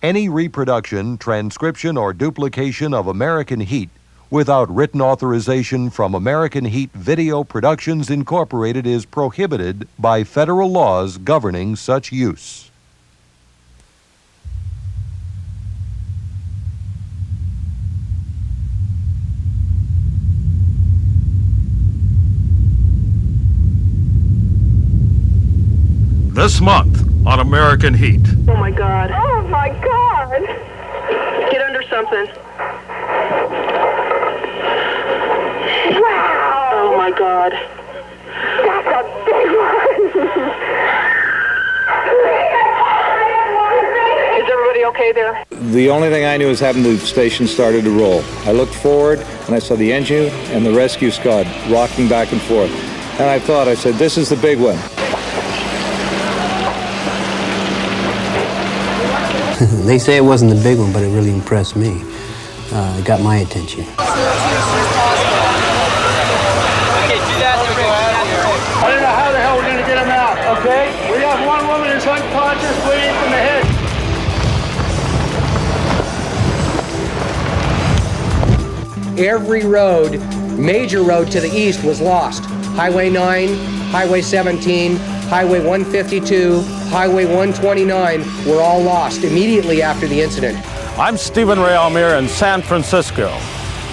Any reproduction, transcription, or duplication of American Heat without written authorization from American Heat Video Productions Incorporated is prohibited by federal laws governing such use. This month on American Heat. Oh my God. Oh my God. Get under something. Wow. Oh my God. That's a big one. Is everybody okay there? The only thing I knew was having the station started to roll. I looked forward and I saw the engine and the rescue squad rocking back and forth. And I said, this is the big one. They say it wasn't the big one, but it really impressed me. It got my attention. I don't know how the hell we're going to get him out, okay? We have one woman who's unconscious, bleeding from the head. Every road, major road to the east was lost. Highway 9, Highway 17, Highway 152, Highway 129 were all lost immediately after the incident. I'm Stephen Ray Almere in San Francisco.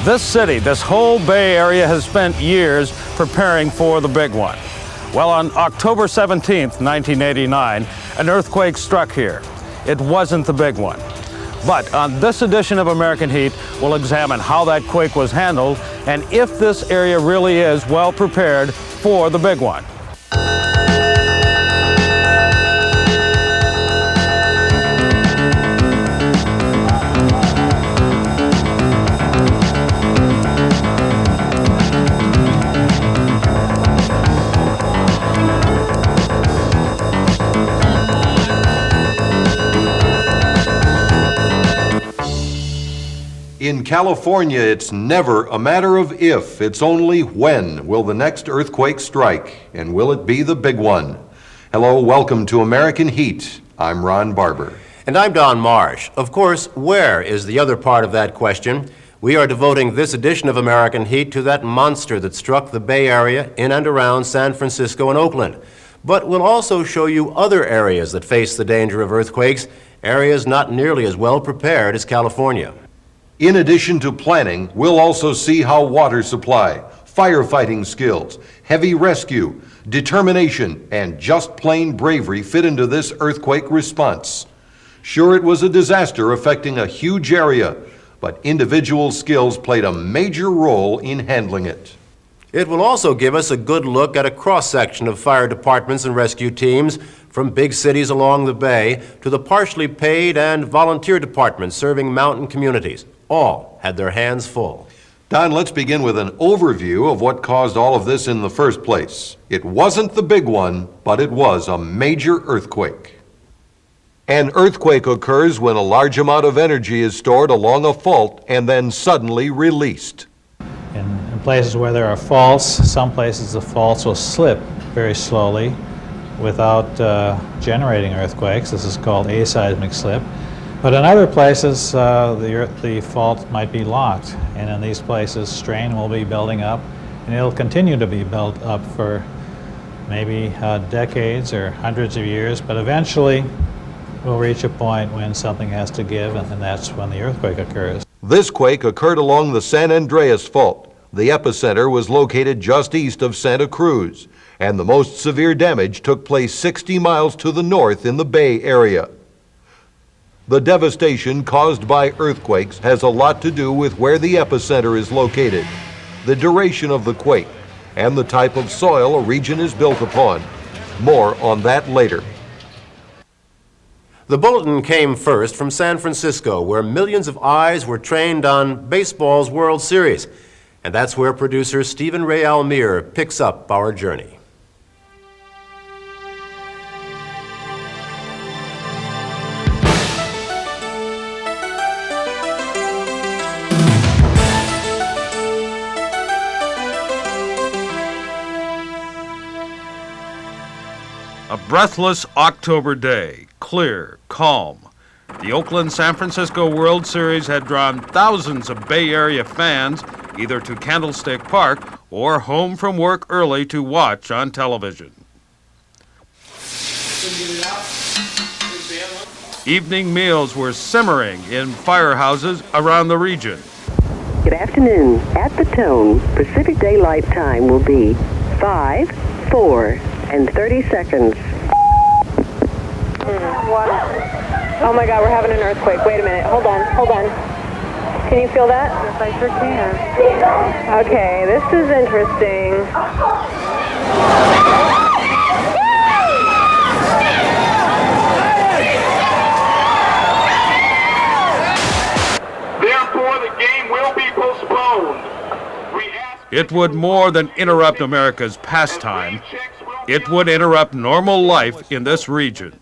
This city, this whole Bay Area has spent years preparing for the big one. Well, on October 17th, 1989, an earthquake struck here. It wasn't the big one. But on this edition of American Heat, we'll examine how that quake was handled and if this area really is well prepared for the big one. In California, it's never a matter of if, it's only when will the next earthquake strike, and will it be the big one? Hello, welcome to American Heat. I'm Ron Barber. And I'm Don Marsh. Of course, where is the other part of that question? We are devoting this edition of American Heat to that monster that struck the Bay Area in and around San Francisco and Oakland. But we'll also show you other areas that face the danger of earthquakes, areas not nearly as well prepared as California. In addition to planning, we'll also see how water supply, firefighting skills, heavy rescue, determination, and just plain bravery fit into this earthquake response. Sure, it was a disaster affecting a huge area, but individual skills played a major role in handling it. It will also give us a good look at a cross-section of fire departments and rescue teams, from big cities along the bay to the partially paid and volunteer departments serving mountain communities. All had their hands full. Don, let's begin with an overview of what caused all of this in the first place. It wasn't the big one, but it was a major earthquake. An earthquake occurs when a large amount of energy is stored along a fault and then suddenly released. In places where there are faults, some places the faults will slip very slowly without generating earthquakes. This is called aseismic slip. But in other places, the fault might be locked, and in these places, strain will be building up, and it'll continue to be built up for maybe decades or hundreds of years, but eventually we'll reach a point when something has to give, and that's when the earthquake occurs. This quake occurred along the San Andreas Fault. The epicenter was located just east of Santa Cruz, and the most severe damage took place 60 miles to the north in the Bay Area. The devastation caused by earthquakes has a lot to do with where the epicenter is located, the duration of the quake, and the type of soil a region is built upon. More on that later. The bulletin came first from San Francisco, where millions of eyes were trained on baseball's World Series. And that's where producer Stephen Ray Almere picks up our journey. A breathless October day, clear, calm. The Oakland-San Francisco World Series had drawn thousands of Bay Area fans either to Candlestick Park or home from work early to watch on television. Evening meals were simmering in firehouses around the region. Good afternoon. At the tone, Pacific Daylight Time will be 5, 4, and 30 seconds. Oh my God, we're having an earthquake. Wait a minute. Hold on. Can you feel that? Yes, I sure can. Okay, this is interesting. Therefore, the game will be postponed. It would more than interrupt America's pastime. It would interrupt normal life in this region.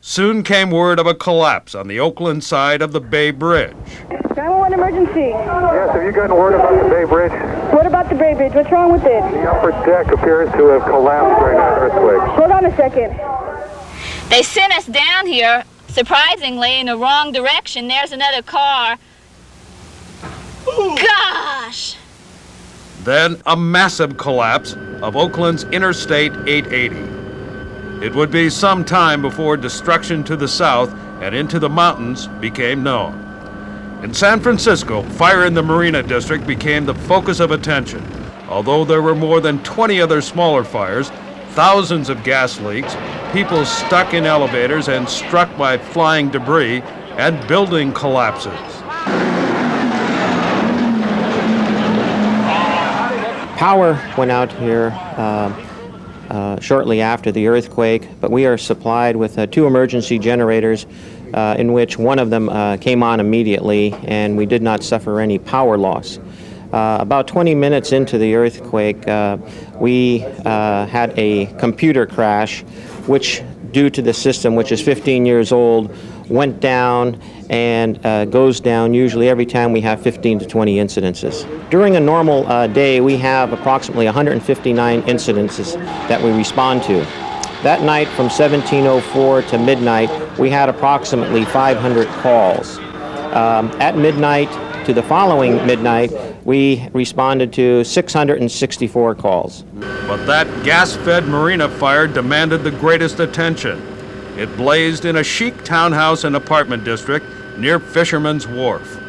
Soon came word of a collapse on the Oakland side of the Bay Bridge. 911 emergency. Yes, have you gotten word about the Bay Bridge? What about the Bay Bridge? What's wrong with it? The upper deck appears to have collapsed during that earthquake. Hold on a second. They sent us down here, surprisingly, in the wrong direction. There's another car. Gosh! Then a massive collapse of Oakland's Interstate 880. It would be some time before destruction to the south and into the mountains became known. In San Francisco, fire in the Marina District became the focus of attention. Although there were more than 20 other smaller fires, thousands of gas leaks, people stuck in elevators and struck by flying debris, and building collapses. Power went out here shortly after the earthquake, but we are supplied with 2 emergency generators in which one of them came on immediately, and we did not suffer any power loss. About 20 minutes into the earthquake, we had a computer crash, which, due to the system, which is 15 years old, went down and goes down usually every time we have 15 to 20 incidences. During a normal day, we have approximately 159 incidences that we respond to. That night, from 17:04 to midnight, we had approximately 500 calls. At midnight to the following midnight, we responded to 664 calls. But that gas-fed marina fire demanded the greatest attention. It blazed in a chic townhouse and apartment district near Fisherman's Wharf.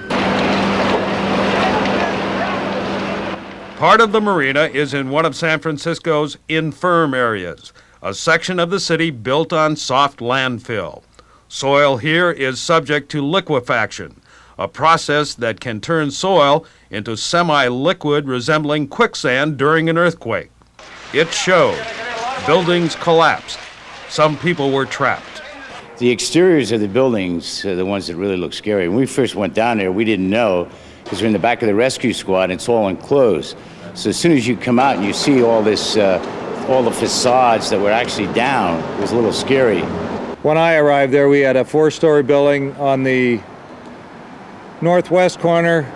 Part of the marina is in one of San Francisco's infirm areas, a section of the city built on soft landfill. Soil here is subject to liquefaction, a process that can turn soil into semi-liquid resembling quicksand during an earthquake. It showed. Buildings collapsed. Some people were trapped. The exteriors of the buildings are the ones that really look scary. When we first went down there, we didn't know, because we're in the back of the rescue squad and it's all enclosed. So as soon as you come out and you see all this, all the facades that were actually down, it was a little scary. When I arrived there, we had a 4-story building on the northwest corner,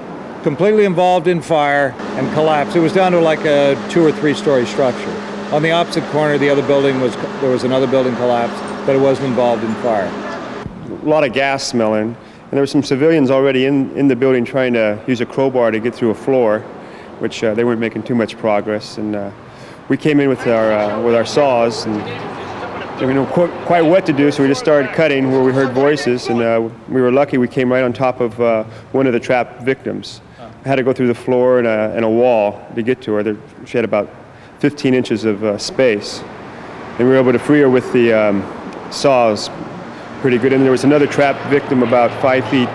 completely involved in fire and collapsed. It was down to like a 2 or 3-story structure. On the opposite corner, the other building there was another building collapsed, but it wasn't involved in fire. A lot of gas smelling, and there were some civilians already in the building trying to use a crowbar to get through a floor, which they weren't making too much progress. And we came in with our saws, and we didn't know quite what to do, so we just started cutting where we heard voices, and we were lucky we came right on top of one of the trapped victims. I had to go through the floor and a wall to get to her. She had about 15 inches of space, and we were able to free her with the saws pretty good. And there was another trapped victim about 5 feet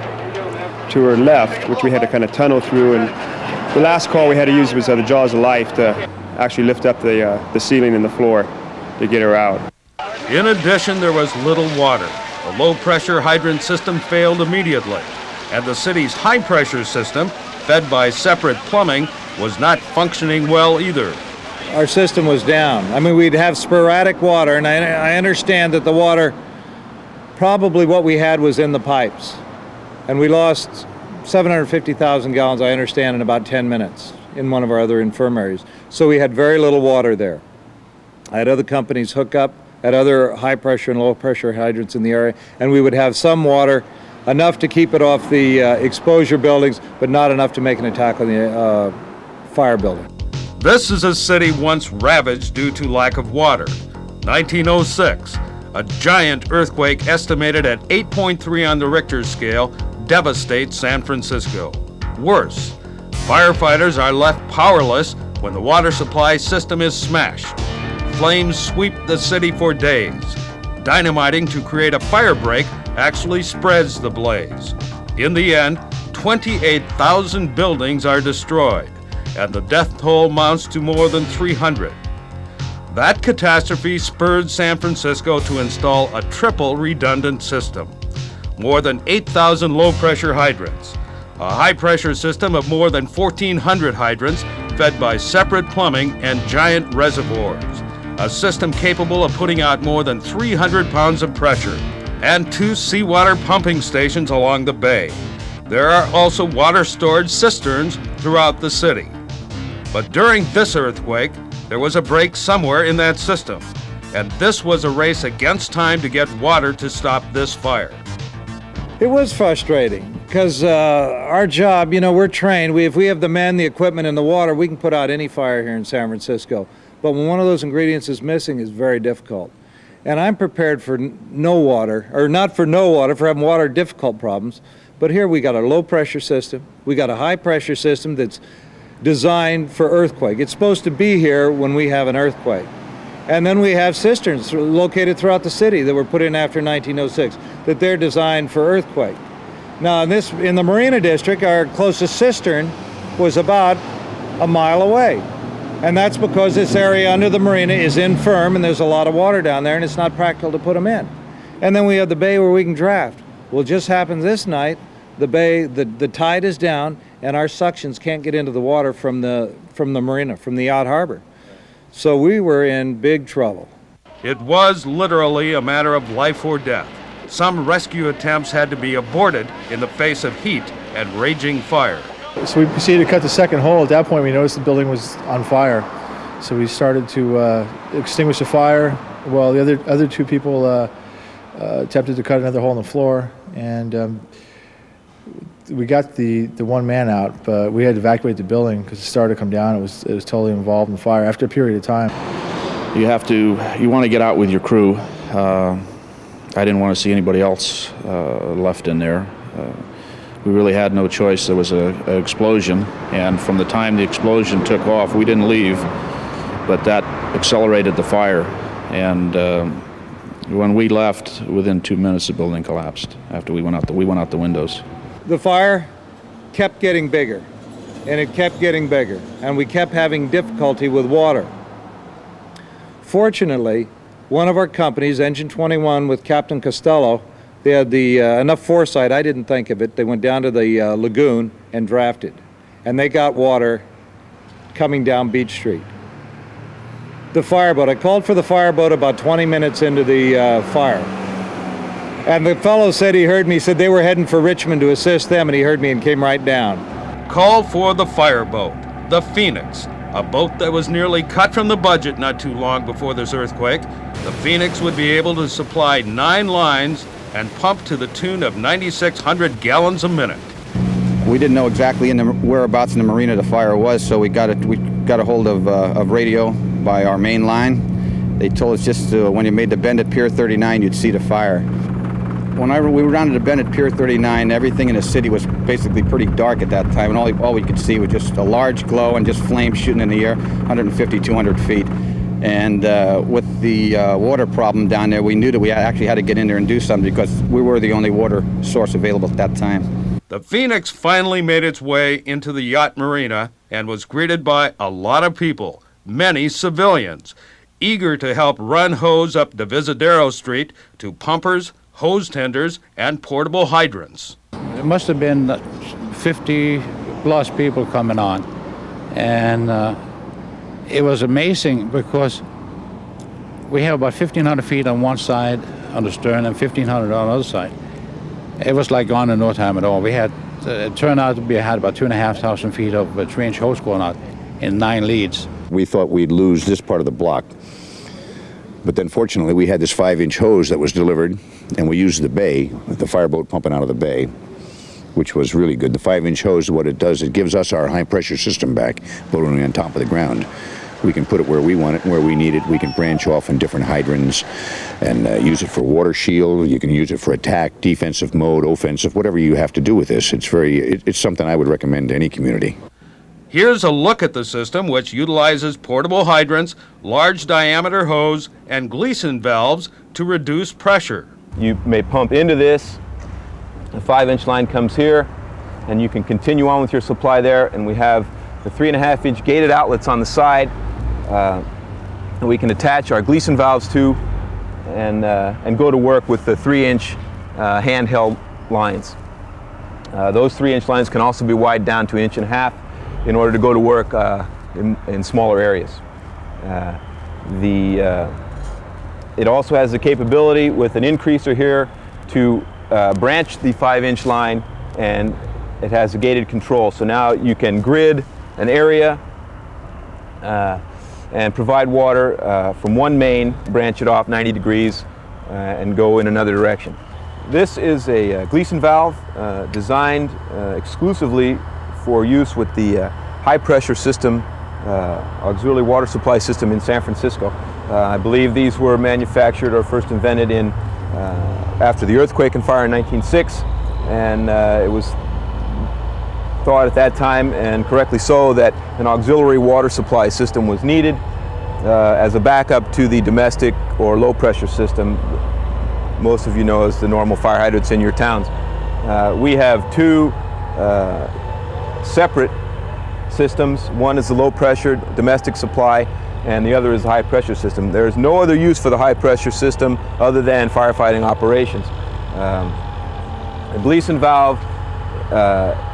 to her left, which we had to kind of tunnel through, and the last call we had to use was the jaws of life to actually lift up the ceiling and the floor to get her out. In addition, there was little water. The low-pressure hydrant system failed immediately, and the city's high-pressure system, fed by separate plumbing, was not functioning well either. Our system was down. I mean, we'd have sporadic water, and I understand that the water, probably what we had was in the pipes. And we lost 750,000 gallons, I understand, in about 10 minutes in one of our other infirmaries. So we had very little water there. I had other companies hook up at other high pressure and low pressure hydrants in the area, and we would have some water, enough to keep it off the exposure buildings, but not enough to make an attack on the fire building. This is a city once ravaged due to lack of water. 1906, a giant earthquake estimated at 8.3 on the Richter scale devastates San Francisco. Worse, firefighters are left powerless when the water supply system is smashed. Flames sweep the city for days. Dynamiting to create a fire break actually spreads the blaze. In the end, 28,000 buildings are destroyed, and the death toll mounts to more than 300. That catastrophe spurred San Francisco to install a triple redundant system. More than 8,000 low-pressure hydrants, a high-pressure system of more than 1,400 hydrants fed by separate plumbing and giant reservoirs, a system capable of putting out more than 300 pounds of pressure, and 2 seawater pumping stations along the bay. There are also water storage cisterns throughout the city. But during this earthquake, there was a break somewhere in that system, and this was a race against time to get water to stop this fire. It was frustrating because our job, we're trained. If we have the men, the equipment, and the water, we can put out any fire here in San Francisco. But when one of those ingredients is missing, it's very difficult. And I'm prepared for no water, or not for no water, for having water difficult problems. But here we got a low pressure system. We got a high pressure system that's designed for earthquake. It's supposed to be here when we have an earthquake. And then we have cisterns located throughout the city that were put in after 1906, that they're designed for earthquake. Now in the Marina District, our closest cistern was about a mile away. And that's because this area under the marina is infirm and there's a lot of water down there and it's not practical to put them in. And then we have the bay where we can draft. Well, it just happened this night, the bay, the tide is down and our suctions can't get into the water from the marina, from the yacht harbor. So we were in big trouble. It was literally a matter of life or death. Some rescue attempts had to be aborted in the face of heat and raging fire. So we proceeded to cut the second hole. At that point, we noticed the building was on fire. So we started to extinguish the fire. Well, the other 2 people attempted to cut another hole in the floor, and we got the one man out, but we had to evacuate the building because it started to come down. It was totally involved in the fire after a period of time. You want to get out with your crew. I didn't want to see anybody else left in there. We really had no choice. There was an explosion, and from the time the explosion took off, we didn't leave, but that accelerated the fire. And when we left, within 2 minutes, the building collapsed after we went out the windows. The fire kept getting bigger, and it kept getting bigger, and we kept having difficulty with water. Fortunately, one of our companies, Engine 21 with Captain Costello, they had enough foresight, I didn't think of it, they went down to the lagoon and drafted. And they got water coming down Beach Street. The fireboat, I called for the fireboat about 20 minutes into the fire. And the fellow said he heard me, he said they were heading for Richmond to assist them, and he heard me and came right down. Call for the fireboat, the Phoenix, a boat that was nearly cut from the budget not too long before this earthquake. The Phoenix would be able to supply 9 lines and pump to the tune of 9,600 gallons a minute. We didn't know exactly whereabouts in the marina the fire was, so we got a hold of radio by our main line. They told us just when you made the bend at Pier 39, you'd see the fire. When we were down to the bend at Pier 39, everything in the city was basically pretty dark at that time, and all we could see was just a large glow and just flames shooting in the air, 150, 200 feet. And with the water problem down there, we knew that we actually had to get in there and do something because we were the only water source available at that time. The Phoenix finally made its way into the yacht marina and was greeted by a lot of people, many civilians, eager to help run hose up Divisadero Street to pumpers, hose tenders, and portable hydrants. There must have been 50 plus people coming on, and it was amazing because we have about 1,500 feet on one side on the stern and 1,500 on the other side. It was like gone in no time at all. We had, it turned out to be, had about 2,500 feet of 3-inch hose going out in 9 leads. We thought we'd lose this part of the block. But then fortunately we had this 5-inch hose that was delivered, and we used the bay, the fireboat pumping out of the bay, which was really good. The 5-inch hose, what it does, it gives us our high pressure system back, floating on top of the ground. We can put it where we want it and where we need it. We can branch off in different hydrants and use it for water shield. You can use it for attack, defensive mode, offensive, whatever you have to do with this. It's something I would recommend to any community. Here's a look at the system, which utilizes portable hydrants, large diameter hose, and Gleason valves to reduce pressure. You may pump into this. The 5-inch line comes here, and you can continue on with your supply there. And we have the 3.5-inch gated outlets on the side that we can attach our Gleason valves to and go to work with the 3-inch handheld lines. Those 3-inch lines can also be widened down to 1.5 inches in order to go to work in smaller areas. It also has the capability with an increaser here to branch the 5-inch line, and it has a gated control. So now you can grid an area and provide water from one main, branch it off 90 degrees, and go in another direction. This is a Gleason valve designed exclusively for use with the high pressure system, auxiliary water supply system in San Francisco. I believe these were manufactured or first invented after the earthquake and fire in 1906, and it was thought at that time, and correctly so, that an auxiliary water supply system was needed as a backup to the domestic or low pressure system most of you know as the normal fire hydrants in your towns. We have two separate systems. One is the low pressure domestic supply, and the other is the high pressure system. There is no other use for the high pressure system other than firefighting operations. A Gleason valve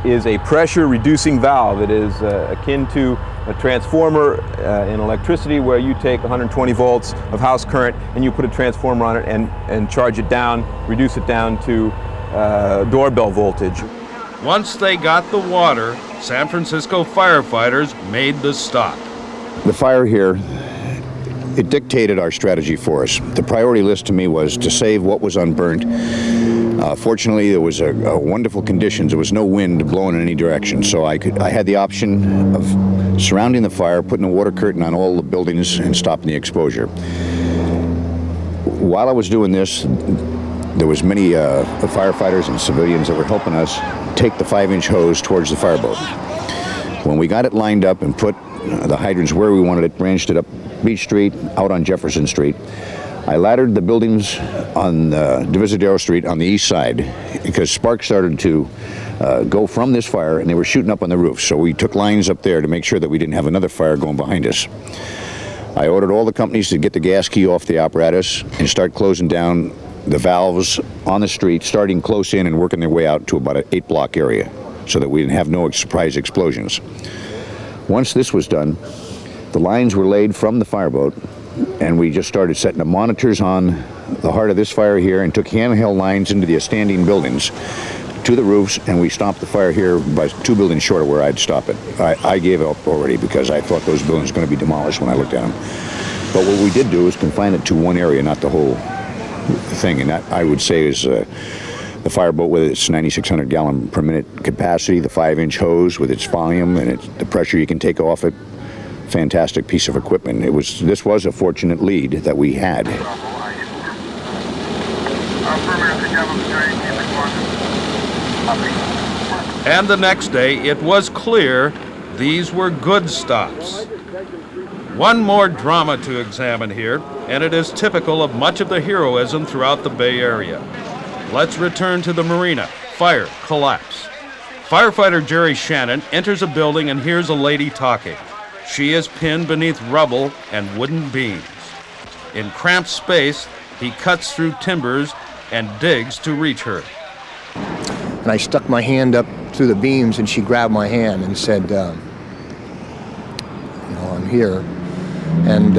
is a pressure reducing valve. It is akin to a transformer in electricity, where you take 120 volts of house current and you put a transformer on it and charge it down, reduce it down to doorbell voltage. Once they got the water, San Francisco firefighters made the stop. The fire here, it dictated our strategy for us. The priority list to me was to save what was unburnt. Fortunately, there was a wonderful conditions. There was no wind blowing in any direction, so I had the option of surrounding the fire, putting a water curtain on all the buildings, and stopping the exposure. While I was doing this, there was many firefighters and civilians that were helping us take the 5-inch hose towards the fireboat. When we got it lined up and put the hydrants where we wanted it, branched it up Beach Street, out on Jefferson Street, I laddered the buildings on Divisadero Street on the east side, because sparks started to go from this fire, and they were shooting up on the roof. So we took lines up there to make sure that we didn't have another fire going behind us. I ordered all the companies to get the gas key off the apparatus and start closing down the valves on the street, starting close in and working their way out to about an 8-block area, so that we didn't have no surprise explosions. Once this was done, the lines were laid from the fireboat, and we just started setting the monitors on the heart of this fire here, and took handheld lines into the standing buildings to the roofs, and we stopped the fire here by 2 buildings short of where I'd stop it. I gave up already, because I thought those buildings were going to be demolished when I looked at them. But what we did do is confine it to one area, not the whole thing, and that, I would say, is the fireboat with its 9,600 gallon per minute capacity, the 5-inch hose with its volume and the pressure you can take off it. Fantastic piece of equipment. This was a fortunate lead that we had. And the next day, it was clear these were good stops. One more drama to examine here, and it is typical of much of the heroism throughout the Bay Area. Let's return to the marina. Fire, collapse. Firefighter Jerry Shannon enters a building and hears a lady talking. She is pinned beneath rubble and wooden beams. In cramped space, he cuts through timbers and digs to reach her. And I stuck my hand up through the beams, and she grabbed my hand and said, I'm here. And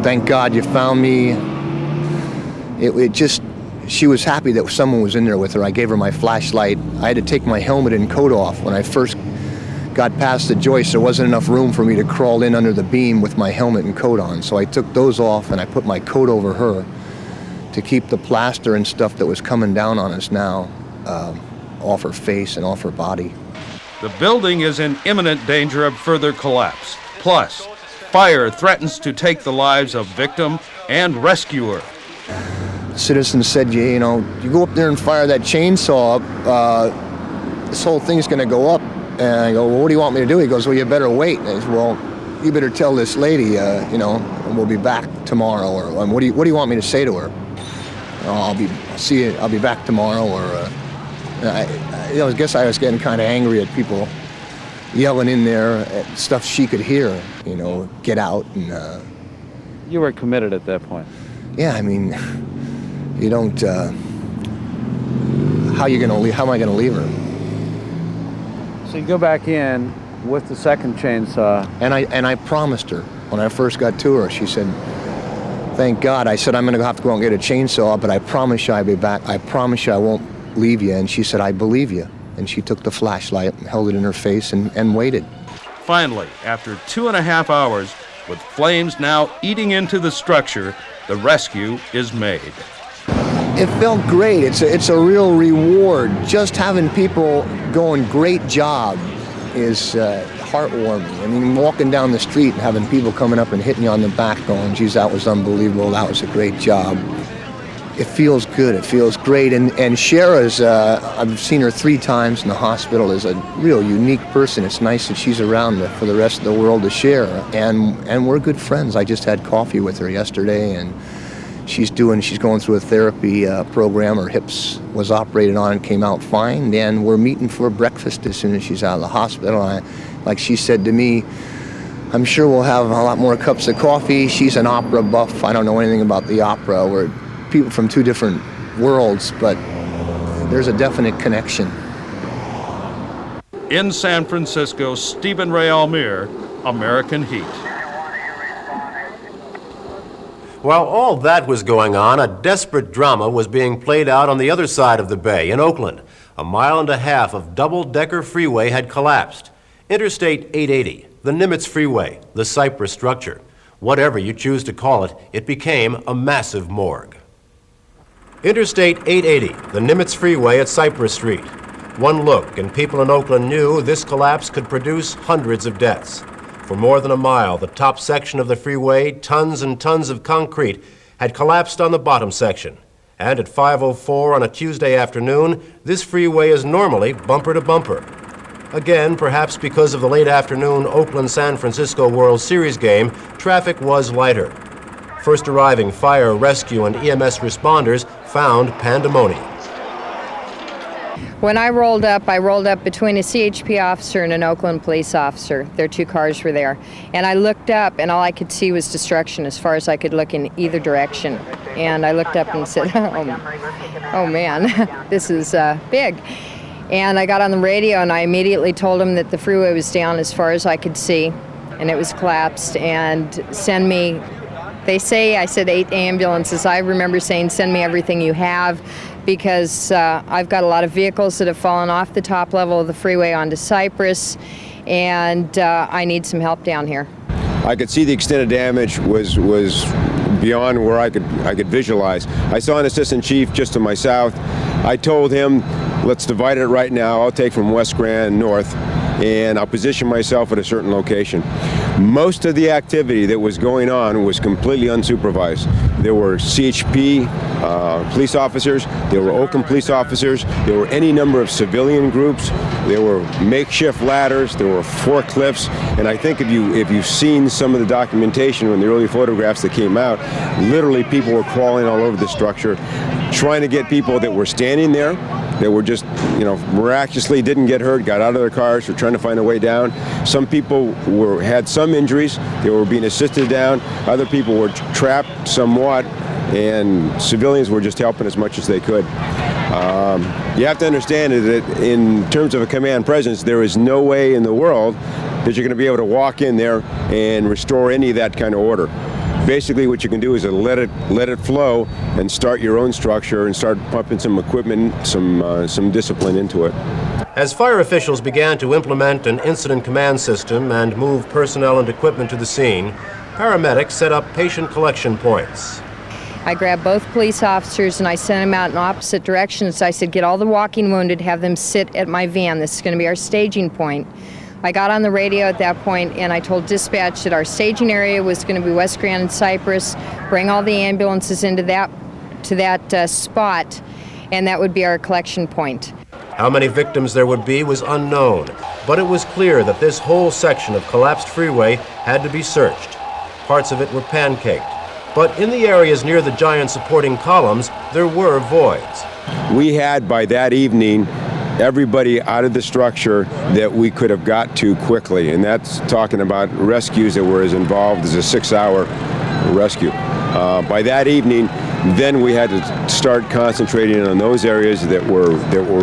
thank God you found me. She was happy that someone was in there with her. I gave her my flashlight. I had to take my helmet and coat off when I first got past the joist, there wasn't enough room for me to crawl in under the beam with my helmet and coat on. So I took those off and I put my coat over her to keep the plaster and stuff that was coming down on us now off her face and off her body. The building is in imminent danger of further collapse. Plus, fire threatens to take the lives of victim and rescuer. Citizens said, you know, you go up there and fire that chainsaw up, this whole thing's going to go up. And I go, well, what do you want me to do? He goes, well, you better wait. And I said, well, you better tell this lady, you know, we'll be back tomorrow. Or what do you want me to say to her? I'll be back tomorrow. Or I guess I was getting kind of angry at people yelling in there at stuff she could hear. You know, get out and. You were committed at that point. Yeah, I mean, you don't. How am I gonna leave her? So you go back in with the second chainsaw. And I promised her when I first got to her. She said, "Thank God." I said, "I'm gonna have to go out and get a chainsaw, but I promise you I'll be back. I promise you I won't leave you." And she said, "I believe you." And she took the flashlight and held it in her face and waited. Finally, after 2.5 hours, with flames now eating into the structure, the rescue is made. It felt great. It's a real reward. Just having people going, "Great job," is heartwarming. I mean, walking down the street and having people coming up and hitting you on the back going, "Geez, that was unbelievable. That was a great job." It feels good. It feels great. And Shara's, I've seen her 3 times in the hospital, is a real unique person. It's nice that she's around for the rest of the world to share. And we're good friends. I just had coffee with her yesterday, and she's going through a therapy program. Her hips was operated on and came out fine. And we're meeting for breakfast as soon as she's out of the hospital. Like she said to me, "I'm sure we'll have a lot more cups of coffee." She's an opera buff. I don't know anything about the opera. We're people from 2 different worlds, but there's a definite connection. In San Francisco, Stephen Ray Almir, American Heat. While all that was going on, a desperate drama was being played out on the other side of the bay in Oakland. 1.5 miles of double-decker freeway had collapsed. Interstate 880, the Nimitz Freeway, the Cypress structure. Whatever you choose to call it, it became a massive morgue. Interstate 880, the Nimitz Freeway at Cypress Street. One look, and people in Oakland knew this collapse could produce hundreds of deaths. For more than a mile, the top section of the freeway, tons and tons of concrete, had collapsed on the bottom section. And at 5:04 on a Tuesday afternoon, this freeway is normally bumper to bumper. Again, perhaps because of the late afternoon Oakland-San Francisco World Series game, traffic was lighter. First arriving fire, rescue, and EMS responders found pandemonium. When I rolled up between a CHP officer and an Oakland police officer. Their 2 cars were there. And I looked up, and all I could see was destruction as far as I could look in either direction. And I looked up and said, oh man, this is big. And I got on the radio, and I immediately told them that the freeway was down as far as I could see, and it was collapsed, and send me. They say, I said 8 ambulances. I remember saying, send me everything you have, because I've got a lot of vehicles that have fallen off the top level of the freeway onto Cypress, and I need some help down here. I could see the extent of damage was beyond where I could visualize. I saw an assistant chief just to my south. I told him, let's divide it right now. I'll take from West Grand north, and I'll position myself at a certain location. Most of the activity that was going on was completely unsupervised. There were CHP police officers, there were Oakland police officers, there were any number of civilian groups, there were makeshift ladders, there were forklifts, and I think if you've seen some of the documentation in the early photographs that came out, literally people were crawling all over the structure, trying to get people that were standing there, that were just, miraculously didn't get hurt, got out of their cars, were trying to find a way down. Some people had some injuries, they were being assisted down. Other people were trapped somewhat, and civilians were just helping as much as they could. You have to understand that in terms of a command presence, there is no way in the world that you're going to be able to walk in there and restore any of that kind of order. Basically, what you can do is let it flow and start your own structure and start pumping some equipment, some discipline into it. As fire officials began to implement an incident command system and move personnel and equipment to the scene, paramedics set up patient collection points. I grabbed both police officers and I sent them out in opposite directions. I said, get all the walking wounded, have them sit at my van. This is going to be our staging point. I got on the radio at that point and I told dispatch that our staging area was going to be West Grand and Cypress, bring all the ambulances into that spot, and that would be our collection point. How many victims there would be was unknown, but it was clear that this whole section of collapsed freeway had to be searched. Parts of it were pancaked, but in the areas near the giant supporting columns, there were voids. We had, by that evening, everybody out of the structure that we could have got to quickly, and that's talking about rescues that were as involved as a 6-hour rescue. By that evening, then we had to start concentrating on those areas that were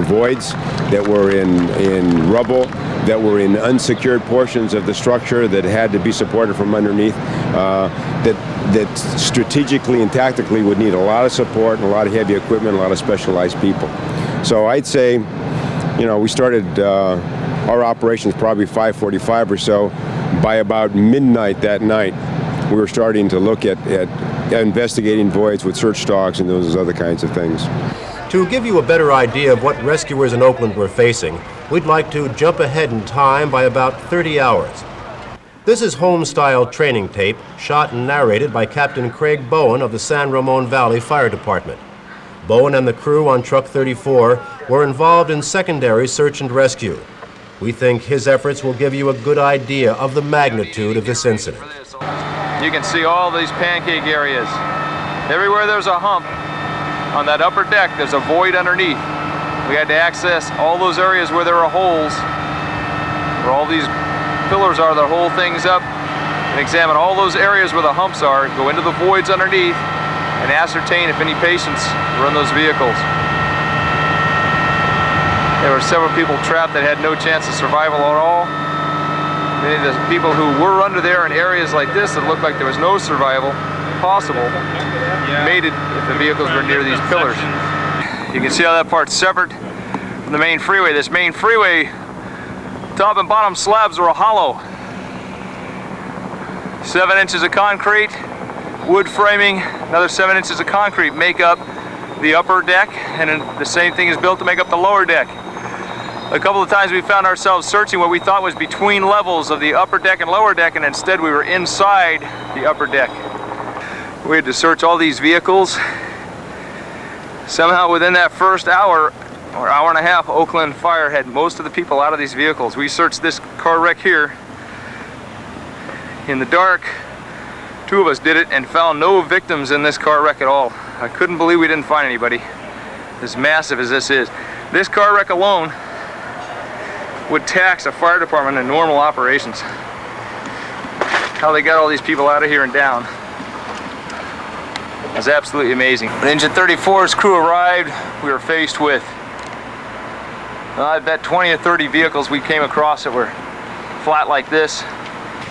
voids, that were in rubble, that were in unsecured portions of the structure that had to be supported from underneath, that strategically and tactically would need a lot of support and a lot of heavy equipment, a lot of specialized people. So I'd say, we started our operations probably 5:45 or so. By about midnight that night, we were starting to look at investigating voids with search dogs and those other kinds of things. To give you a better idea of what rescuers in Oakland were facing, we'd like to jump ahead in time by about 30 hours. This is home-style training tape shot and narrated by Captain Craig Bowen of the San Ramon Valley Fire Department. Bowen and the crew on Truck 34 were involved in secondary search and rescue. We think his efforts will give you a good idea of the magnitude of this incident. You can see all these pancake areas. Everywhere there's a hump on that upper deck, there's a void underneath. We had to access all those areas where there are holes, where all these pillars are that hold things up, and examine all those areas where the humps are, go into the voids underneath, and ascertain if any patients were in those vehicles. There were several people trapped that had no chance of survival at all. Many of the people who were under there in areas like this that looked like there was no survival possible made it if the vehicles were near these pillars. You can see how that part's severed from the main freeway. This main freeway, top and bottom slabs were hollow. 7 inches of concrete, wood framing, another 7 inches of concrete make up the upper deck, and then the same thing is built to make up the lower deck. A couple of times we found ourselves searching what we thought was between levels of the upper deck and lower deck, and instead we were inside the upper deck. We had to search all these vehicles. Somehow within that first hour or hour and a half, Oakland Fire had most of the people out of these vehicles. We searched this car wreck here in the dark. 2 of us did it and found no victims in this car wreck at all. I couldn't believe we didn't find anybody, as massive as this is. This car wreck alone would tax a fire department in normal operations. How they got all these people out of here and down was absolutely amazing. When Engine 34's crew arrived, we were faced with, I bet 20 or 30 vehicles we came across that were flat like this.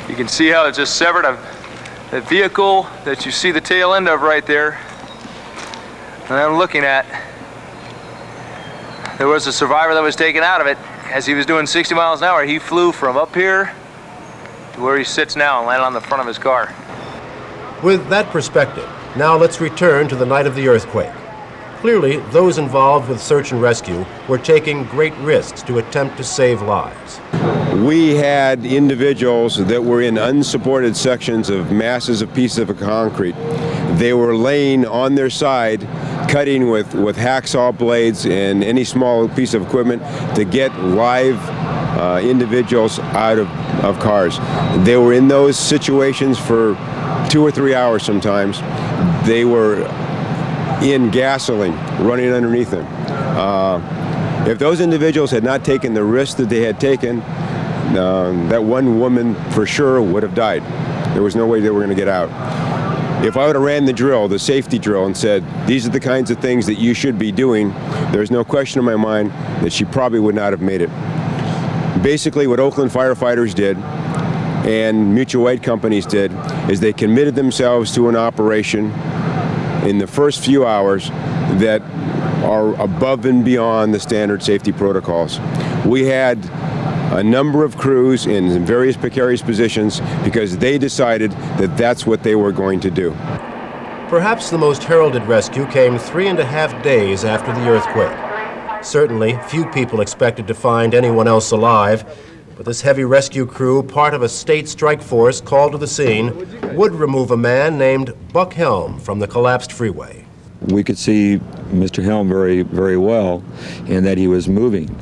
You can see how it just severed a vehicle that you see the tail end of right there. And I'm looking at, there was a survivor that was taken out of it. As he was doing 60 miles an hour, he flew from up here to where he sits now and landed on the front of his car. With that perspective, now let's return to the night of the earthquake. Clearly, those involved with search and rescue were taking great risks to attempt to save lives. We had individuals that were in unsupported sections of masses of pieces of concrete. They were laying on their side, cutting with hacksaw blades and any small piece of equipment to get live individuals out of cars. They were in those situations for 2 or 3 hours sometimes. They were in gasoline running underneath them. If those individuals had not taken the risk that they had taken, that one woman for sure would have died. There was no way they were going to get out. If I would have ran the drill, the safety drill, and said, these are the kinds of things that you should be doing, there's no question in my mind that she probably would not have made it. Basically, what Oakland firefighters did and mutual aid companies did is they committed themselves to an operation in the first few hours that are above and beyond the standard safety protocols. We had a number of crews in various precarious positions because they decided that that's what they were going to do. Perhaps the most heralded rescue came 3.5 days after the earthquake. Certainly, few people expected to find anyone else alive, but this heavy rescue crew, part of a state strike force called to the scene, would remove a man named Buck Helm from the collapsed freeway. We could see Mr. Helm very, very well, and that he was moving.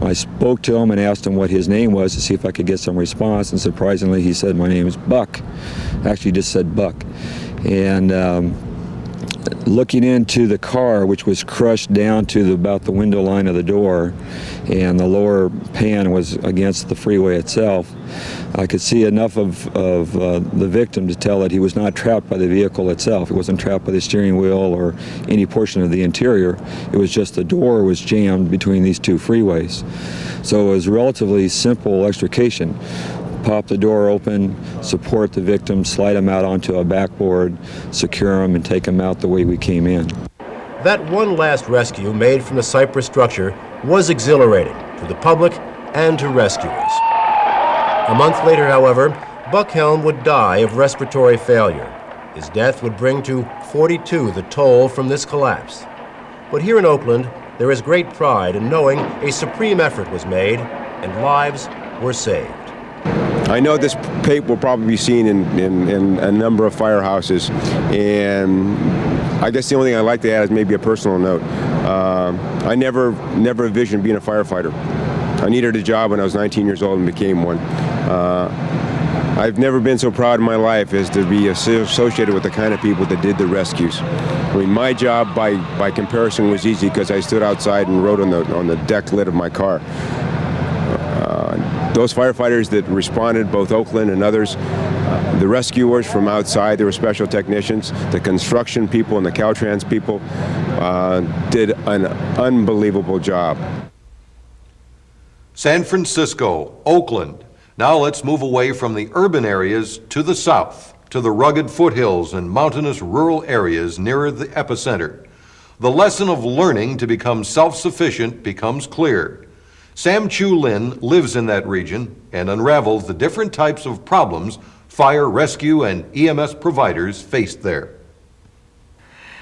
I spoke to him and asked him what his name was to see if I could get some response, and surprisingly he said, "My name is Buck." Actually just said Buck. And looking into the car, which was crushed down to about the window line of the door, and the lower pan was against the freeway itself, I could see enough of the victim to tell that he was not trapped by the vehicle itself. He wasn't trapped by the steering wheel or any portion of the interior. It was just the door was jammed between these two freeways. So it was relatively simple extrication. Pop the door open, support the victim, slide him out onto a backboard, secure him, and take him out the way we came in. That one last rescue made from the cypress structure was exhilarating to the public and to rescuers. A month later, however, Buck Helm would die of respiratory failure. His death would bring to 42 the toll from this collapse. But here in Oakland, there is great pride in knowing a supreme effort was made and lives were saved. I know this tape will probably be seen in a number of firehouses, and I guess the only thing I'd like to add is maybe a personal note. I never envisioned being a firefighter. I needed a job when I was 19 years old and became one. I've never been so proud in my life as to be associated with the kind of people that did the rescues. I mean, my job by comparison was easy because I stood outside and wrote on the deck lid of my car. Those firefighters that responded, both Oakland and others, the rescuers from outside, there were special technicians, the construction people and the Caltrans people did an unbelievable job. San Francisco, Oakland. Now let's move away from the urban areas to the south, to the rugged foothills and mountainous rural areas nearer the epicenter. The lesson of learning to become self-sufficient becomes clear. Sam Chu Lin lives in that region and unravels the different types of problems fire, rescue, and EMS providers faced there.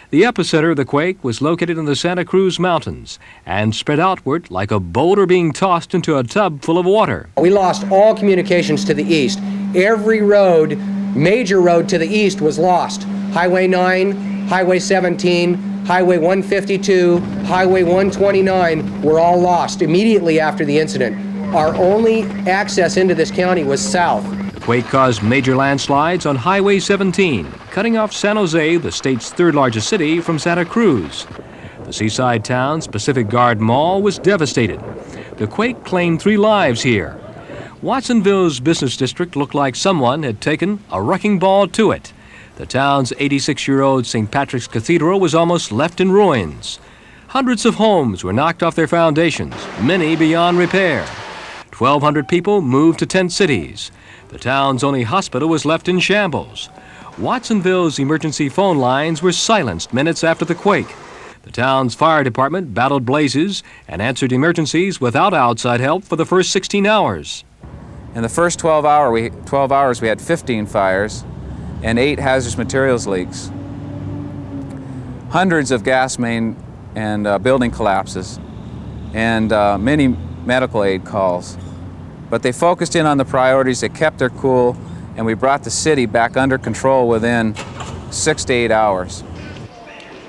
The epicenter of the quake was located in the Santa Cruz Mountains and spread outward like a boulder being tossed into a tub full of water. We lost all communications to the east. Every road, major road to the east was lost. Highway 9, Highway 17, Highway 152, Highway 129 were all lost immediately after the incident. Our only access into this county was south. The quake caused major landslides on Highway 17, cutting off San Jose, the state's third largest city, from Santa Cruz. The seaside town's Pacific Guard Mall was devastated. The quake claimed 3 lives here. Watsonville's business district looked like someone had taken a wrecking ball to it. The town's 86-year-old St. Patrick's Cathedral was almost left in ruins. Hundreds of homes were knocked off their foundations, many beyond repair. 1,200 people moved to tent cities. The town's only hospital was left in shambles. Watsonville's emergency phone lines were silenced minutes after the quake. The town's fire department battled blazes and answered emergencies without outside help for the first 16 hours. In the first 12 hours, we had 15 fires and 8 hazardous materials leaks, hundreds of gas main and building collapses, and many medical aid calls. But they focused in on the priorities, they kept their cool, and we brought the city back under control within 6 to 8 hours.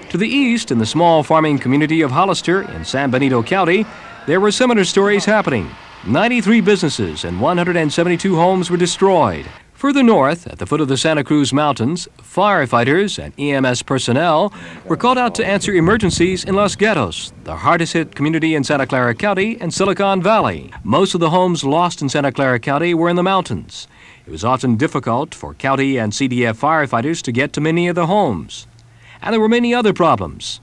To the east, in the small farming community of Hollister in San Benito County, there were similar stories happening. 93 businesses and 172 homes were destroyed. Further north, at the foot of the Santa Cruz Mountains, firefighters and EMS personnel were called out to answer emergencies in Los Gatos, the hardest-hit community in Santa Clara County and Silicon Valley. Most of the homes lost in Santa Clara County were in the mountains. It was often difficult for county and CDF firefighters to get to many of the homes. And there were many other problems.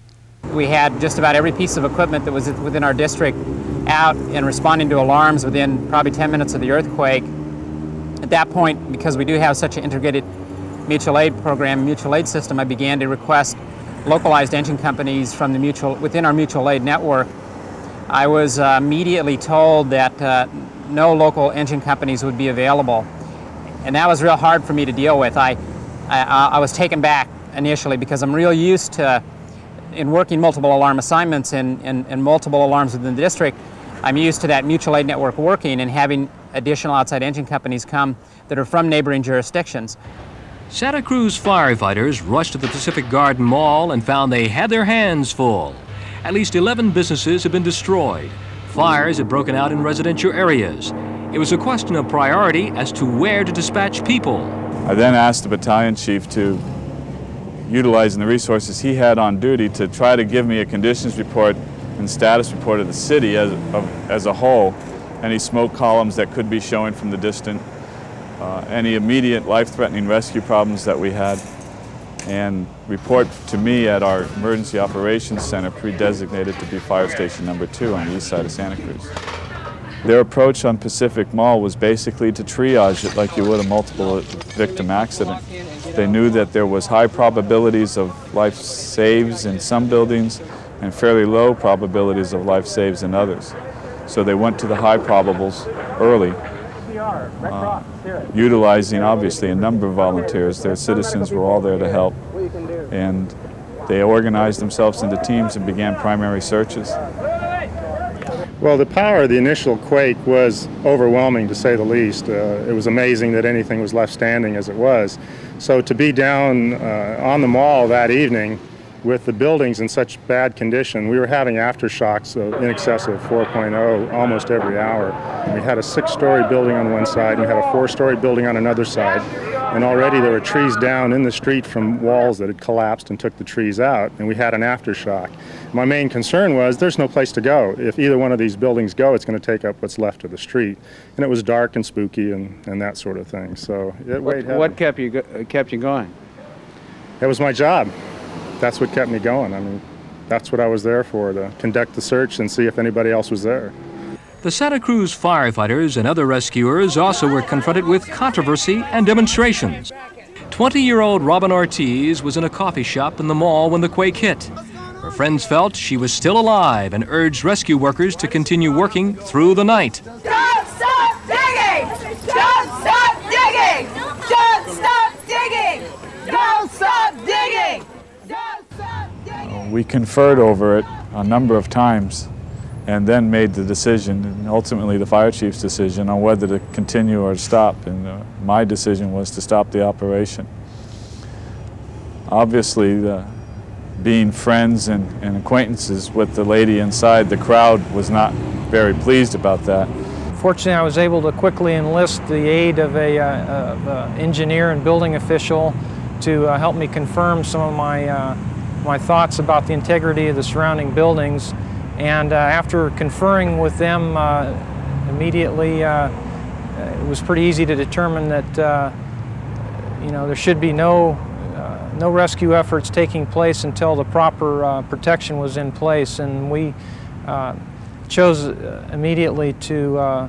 We had just about every piece of equipment that was within our district out and responding to alarms within probably 10 minutes of the earthquake. At that point, because we do have such an integrated mutual aid program, mutual aid system, I began to request localized engine companies from within our mutual aid network, I was immediately told that no local engine companies would be available. And that was real hard for me to deal with. I was taken back initially because I'm real used to, in working multiple alarm assignments and multiple alarms within the district, I'm used to that mutual aid network working and having additional outside engine companies come that are from neighboring jurisdictions. Santa Cruz firefighters rushed to the Pacific Garden Mall and found they had their hands full. At least 11 businesses had been destroyed. Fires had broken out in residential areas. It was a question of priority as to where to dispatch people. I then asked the battalion chief to, utilizing the resources he had on duty, to try to give me a conditions report and status report of the city as a whole. Any smoke columns that could be showing from the distance, any immediate life-threatening rescue problems that we had, and report to me at our Emergency Operations Center, pre-designated to be Fire Station number 2 on the east side of Santa Cruz. Their approach on Pacific Mall was basically to triage it like you would a multiple victim accident. They knew that there was high probabilities of life saves in some buildings and fairly low probabilities of life saves in others. So they went to the high probables early, utilizing obviously a number of volunteers. Their citizens were all there to help, and they organized themselves into teams and began primary searches. Well, the power of the initial quake was overwhelming, to say the least. It was amazing that anything was left standing as it was. So to be down on the mall that evening with the buildings in such bad condition, we were having aftershocks in excess of 4.0 almost every hour. We had a 6-story building on one side, and we had a 4-story building on another side. And already there were trees down in the street from walls that had collapsed and took the trees out, and we had an aftershock. My main concern was there's no place to go. If either one of these buildings go, it's going to take up what's left of the street. And it was dark and spooky and that sort of thing. So it weighed heavy. What kept you going? It was my job. That's what kept me going. I mean, that's what I was there for, to conduct the search and see if anybody else was there. The Santa Cruz firefighters and other rescuers also were confronted with controversy and demonstrations. 20-year-old Robin Ortiz was in a coffee shop in the mall when the quake hit. Her friends felt she was still alive and urged rescue workers to continue working through the night. Don't stop digging! Don't stop digging! Don't stop digging! Don't stop digging! Don't stop digging! We conferred over it a number of times and then made the decision, and ultimately the fire chief's decision, on whether to continue or stop. And my decision was to stop the operation. Obviously, being friends and acquaintances with the lady inside, the crowd was not very pleased about that. Fortunately, I was able to quickly enlist the aid of a engineer and building official to help me confirm some of my thoughts about the integrity of the surrounding buildings. And after conferring with them immediately, it was pretty easy to determine that there should be no rescue efforts taking place until the proper protection was in place. And we chose immediately to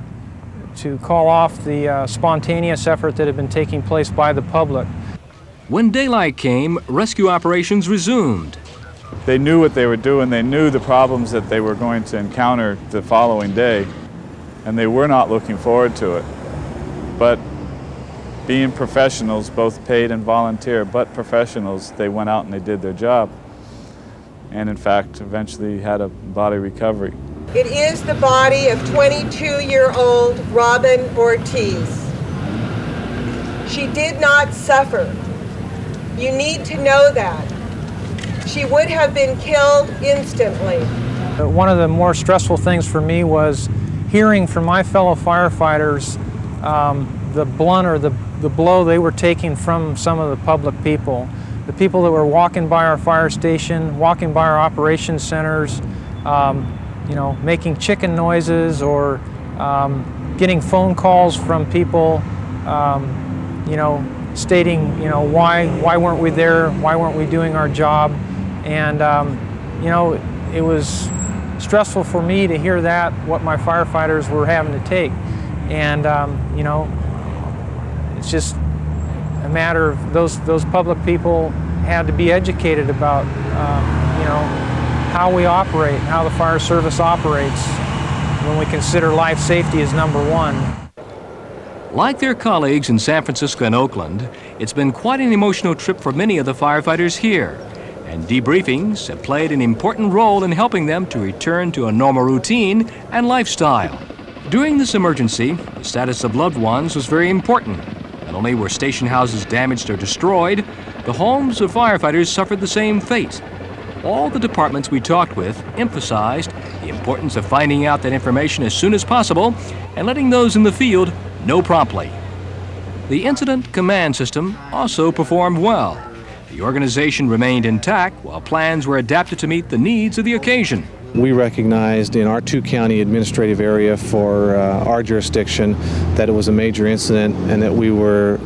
call off the spontaneous effort that had been taking place by the public. When daylight came, rescue operations resumed. They knew what they were doing. They knew the problems that they were going to encounter the following day, and they were not looking forward to it. But being professionals, both paid and volunteer, but professionals, they went out and they did their job. And in fact, eventually had a body recovery. It is the body of 22-year-old Robin Ortiz. She did not suffer. You need to know that. She would have been killed instantly. One of the more stressful things for me was hearing from my fellow firefighters the blunt or the blow they were taking from some of the public people. The people that were walking by our fire station, walking by our operations centers, making chicken noises or getting phone calls from people, stating, why weren't we there? Why weren't we doing our job? And, it was stressful for me to hear that, what my firefighters were having to take. And, it's just a matter of those public people had to be educated about, how we operate and how the fire service operates when we consider life safety as number one. Like their colleagues in San Francisco and Oakland, it's been quite an emotional trip for many of the firefighters here, and debriefings have played an important role in helping them to return to a normal routine and lifestyle. During this emergency, the status of loved ones was very important. Not only were station houses damaged or destroyed, the homes of firefighters suffered the same fate. All the departments we talked with emphasized the importance of finding out that information as soon as possible and letting those in the field know promptly. The incident command system also performed well. The organization remained intact while plans were adapted to meet the needs of the occasion. We recognized in our two-county administrative area for our jurisdiction that it was a major incident and that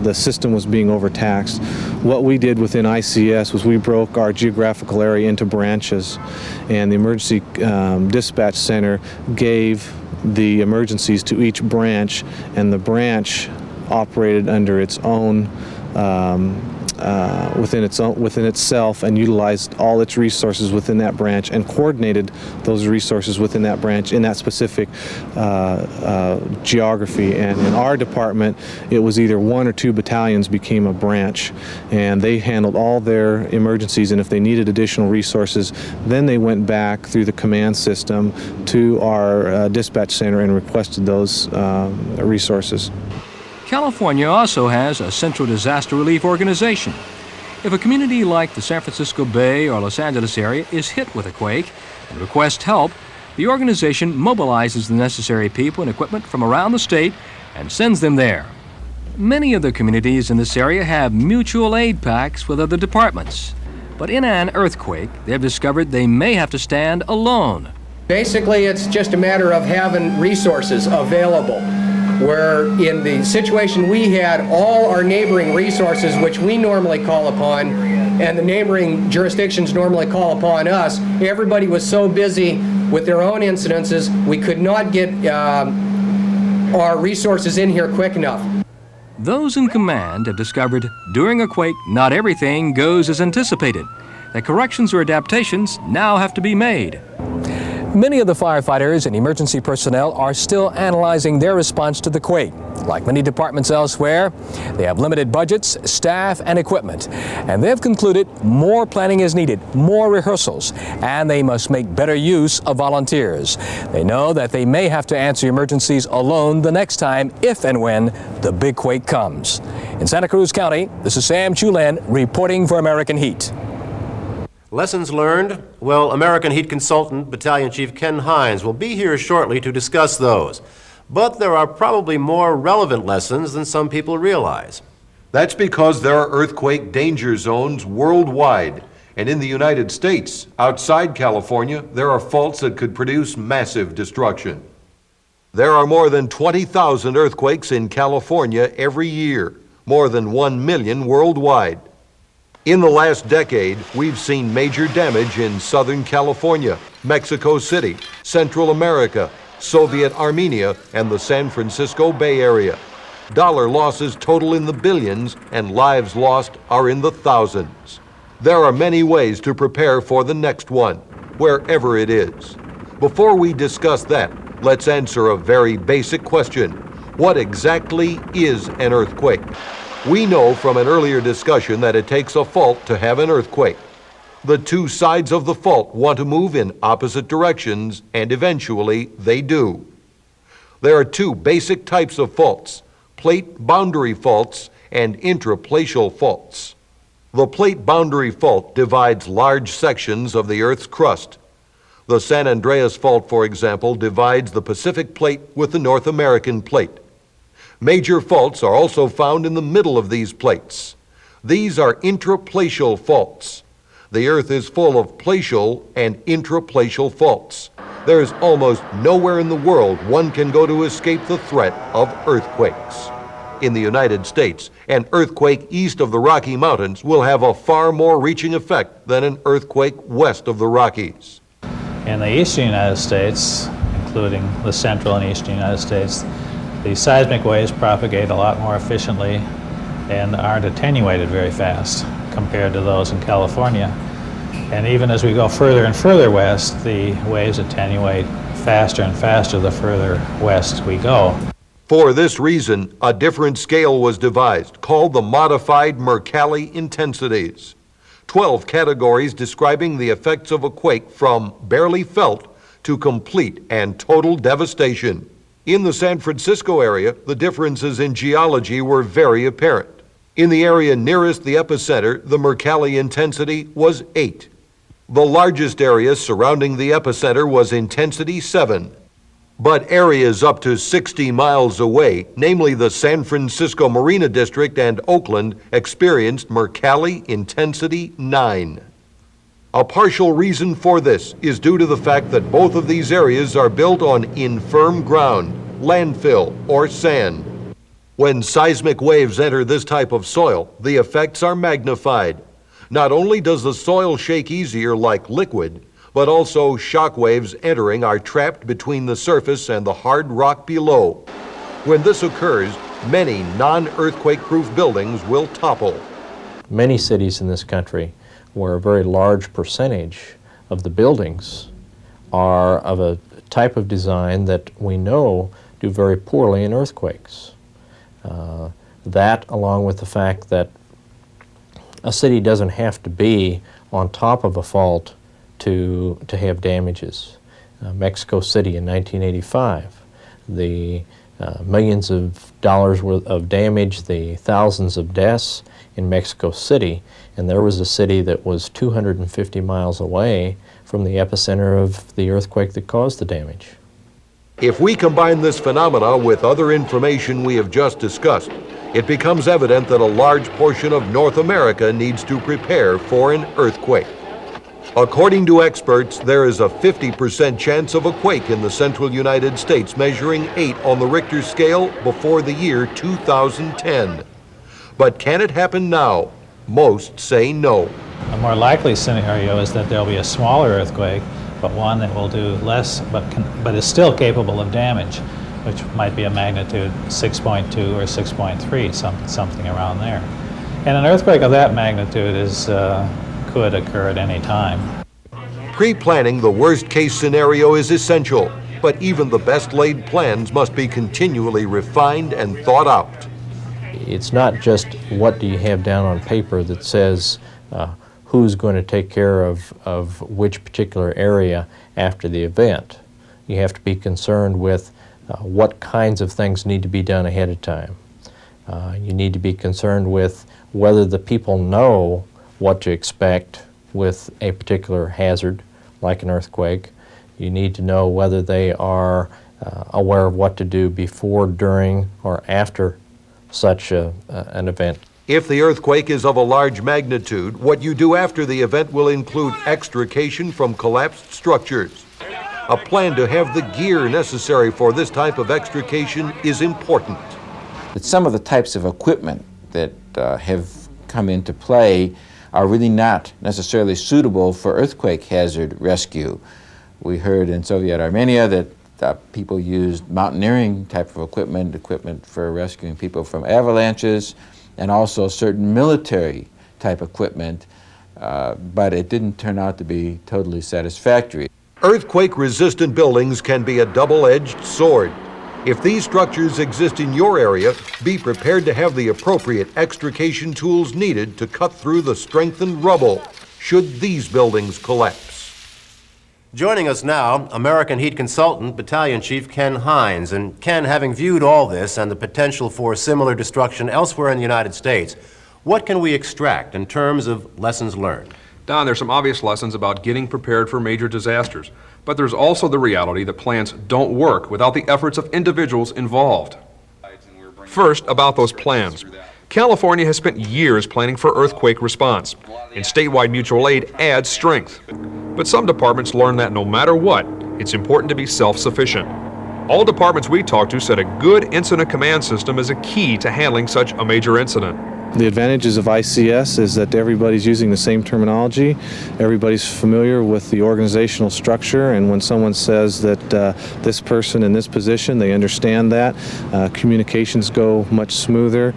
the system was being overtaxed. What we did within ICS was we broke our geographical area into branches, and the emergency dispatch center gave the emergencies to each branch, and the branch operated under its own within itself and utilized all its resources within that branch and coordinated those resources within that branch in that specific geography. And in our department, it was either 1 or 2 battalions became a branch, and they handled all their emergencies, and if they needed additional resources, then they went back through the command system to our dispatch center and requested those resources. California also has a central disaster relief organization. If a community like the San Francisco Bay or Los Angeles area is hit with a quake and requests help, the organization mobilizes the necessary people and equipment from around the state and sends them there. Many of the communities in this area have mutual aid pacts with other departments, but in an earthquake, they've discovered they may have to stand alone. Basically, it's just a matter of having resources available. Where in the situation we had, all our neighboring resources, which we normally call upon, and the neighboring jurisdictions normally call upon us, everybody was so busy with their own incidences, we could not get our resources in here quick enough. Those in command have discovered during a quake, not everything goes as anticipated. That corrections or adaptations now have to be made. Many of the firefighters and emergency personnel are still analyzing their response to the quake. Like many departments elsewhere, they have limited budgets, staff, and equipment. And they've concluded more planning is needed, more rehearsals, and they must make better use of volunteers. They know that they may have to answer emergencies alone the next time, if and when the big quake comes. In Santa Cruz County, this is Sam Chulin reporting for American Heat. Lessons learned? Well, American Heat consultant Battalion Chief Ken Hines will be here shortly to discuss those. But there are probably more relevant lessons than some people realize. That's because there are earthquake danger zones worldwide. And in the United States, outside California, there are faults that could produce massive destruction. There are more than 20,000 earthquakes in California every year, more than 1 million worldwide. In the last decade, we've seen major damage in Southern California, Mexico City, Central America, Soviet Armenia, and the San Francisco Bay Area. Dollar losses total in the billions, and lives lost are in the thousands. There are many ways to prepare for the next one, wherever it is. Before we discuss that, let's answer a very basic question. What exactly is an earthquake? We know from an earlier discussion that it takes a fault to have an earthquake. The two sides of the fault want to move in opposite directions, and eventually they do. There are 2 basic types of faults: plate boundary faults and intraplacial faults. The plate boundary fault divides large sections of the Earth's crust. The San Andreas Fault, for example, divides the Pacific Plate with the North American Plate. Major faults are also found in the middle of these plates. These are intraplacial faults. The Earth is full of placial and intraplacial faults. There is almost nowhere in the world one can go to escape the threat of earthquakes. In the United States, an earthquake east of the Rocky Mountains will have a far more reaching effect than an earthquake west of the Rockies. In the eastern United States, including the central and eastern United States, the seismic waves propagate a lot more efficiently and aren't attenuated very fast. compared to those in California. And even as we go further and further west, the waves attenuate faster and faster the further west we go. For this reason, a different scale was devised, called the Modified Mercalli Intensities. 12 categories describing the effects of a quake from barely felt to complete and total devastation. In the San Francisco area, the differences in geology were very apparent. In the area nearest the epicenter, the Mercalli intensity was 8. The largest area surrounding the epicenter was intensity 7. But areas up to 60 miles away, namely the San Francisco Marina District and Oakland, experienced Mercalli intensity 9. A partial reason for this is due to the fact that both of these areas are built on infirm ground, landfill, or sand. When seismic waves enter this type of soil, the effects are magnified. Not only does the soil shake easier like liquid, but also shock waves entering are trapped between the surface and the hard rock below. When this occurs, many non-earthquake-proof buildings will topple. Many cities in this country where a very large percentage of the buildings are of a type of design that we know do very poorly in earthquakes. That, along with the fact that a city doesn't have to be on top of a fault to have damages. Mexico City in 1985, the millions of dollars worth of damage, the thousands of deaths in Mexico City, and there was a city that was 250 miles away from the epicenter of the earthquake that caused the damage. If we combine this phenomena with other information we have just discussed, it becomes evident that a large portion of North America needs to prepare for an earthquake. According to experts, there is a 50% chance of a quake in the central United States, measuring 8 on the Richter scale before the year 2010. But can it happen now? Most say no. A more likely scenario is that there'll be a smaller earthquake, but one that will do less, but is still capable of damage, which might be a magnitude 6.2 or 6.3, something around there. And an earthquake of that magnitude could occur at any time. Pre-planning the worst-case scenario is essential, but even the best-laid plans must be continually refined and thought out. It's not just what do you have down on paper that says who's going to take care of which particular area after the event. You have to be concerned with what kinds of things need to be done ahead of time. You need to be concerned with whether the people know what to expect with a particular hazard, like an earthquake. You need to know whether they are aware of what to do before, during, or after such an event. If the earthquake is of a large magnitude, what you do after the event will include extrication from collapsed structures. A plan to have the gear necessary for this type of extrication is important. But some of the types of equipment that have come into play are really not necessarily suitable for earthquake hazard rescue. We heard in Soviet Armenia that people used mountaineering type of equipment for rescuing people from avalanches, and also certain military type equipment, but it didn't turn out to be totally satisfactory. Earthquake-resistant buildings can be a double-edged sword. If these structures exist in your area, be prepared to have the appropriate extrication tools needed to cut through the strengthened rubble should these buildings collapse. Joining us now, American Heat consultant, Battalion Chief Ken Hines. And Ken, having viewed all this and the potential for similar destruction elsewhere in the United States, what can we extract in terms of lessons learned? Don, there's some obvious lessons about getting prepared for major disasters, but there's also the reality that plans don't work without the efforts of individuals involved. First, about those plans. California has spent years planning for earthquake response, and statewide mutual aid adds strength. But some departments learn that no matter what, it's important to be self-sufficient. All departments we talked to said a good incident command system is a key to handling such a major incident. The advantages of ICS is that everybody's using the same terminology, everybody's familiar with the organizational structure, and when someone says that this person in this position, they understand that. Communications go much smoother.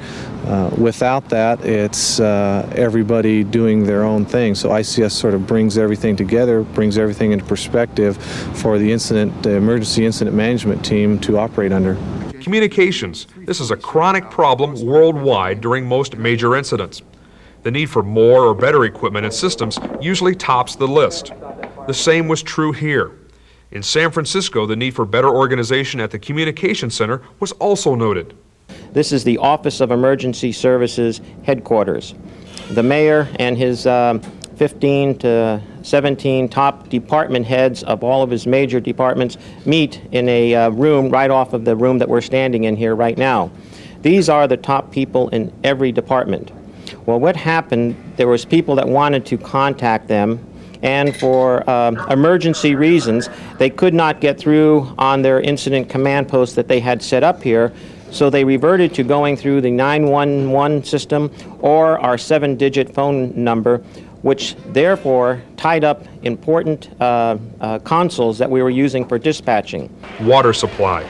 Without that, it's everybody doing their own thing. So ICS sort of brings everything together, brings everything into perspective for the emergency incident management team to operate under. Communications. This is a chronic problem worldwide during most major incidents. The need for more or better equipment and systems usually tops the list. The same was true here. In San Francisco, the need for better organization at the Communications Center was also noted. This is the Office of Emergency Services headquarters. The mayor and his 15 to 17 top department heads of all of his major departments meet in a room right off of the room that we're standing in here right now. These are the top people in every department. Well, what happened, there was people that wanted to contact them, and for emergency reasons, they could not get through on their incident command post that they had set up here. So they reverted to going through the 911 system or our 7-digit phone number, which therefore tied up important consoles that we were using for dispatching. Water supply.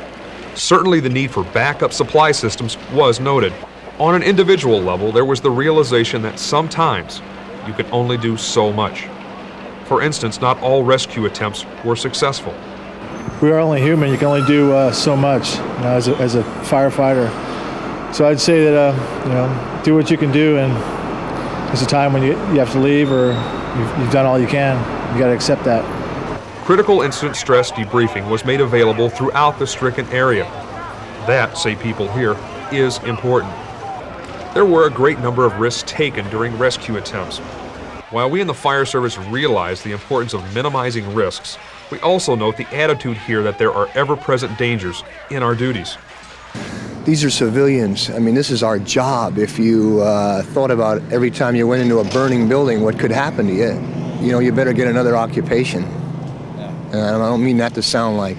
Certainly the need for backup supply systems was noted. On an individual level, there was the realization that sometimes you could only do so much. For instance, not all rescue attempts were successful. We are only human. You can only do so much, as a firefighter. So I'd say that do what you can do, and there's a time when you have to leave, or you've done all you can. You got to accept that. Critical incident stress debriefing was made available throughout the stricken area. That, say people here, is important. There were a great number of risks taken during rescue attempts. While we in the fire service realize the importance of minimizing risks, we also note the attitude here that there are ever-present dangers in our duties. These are civilians. I mean, this is our job. If you thought about every time you went into a burning building, what could happen to you, you better get another occupation. And I don't mean that to sound like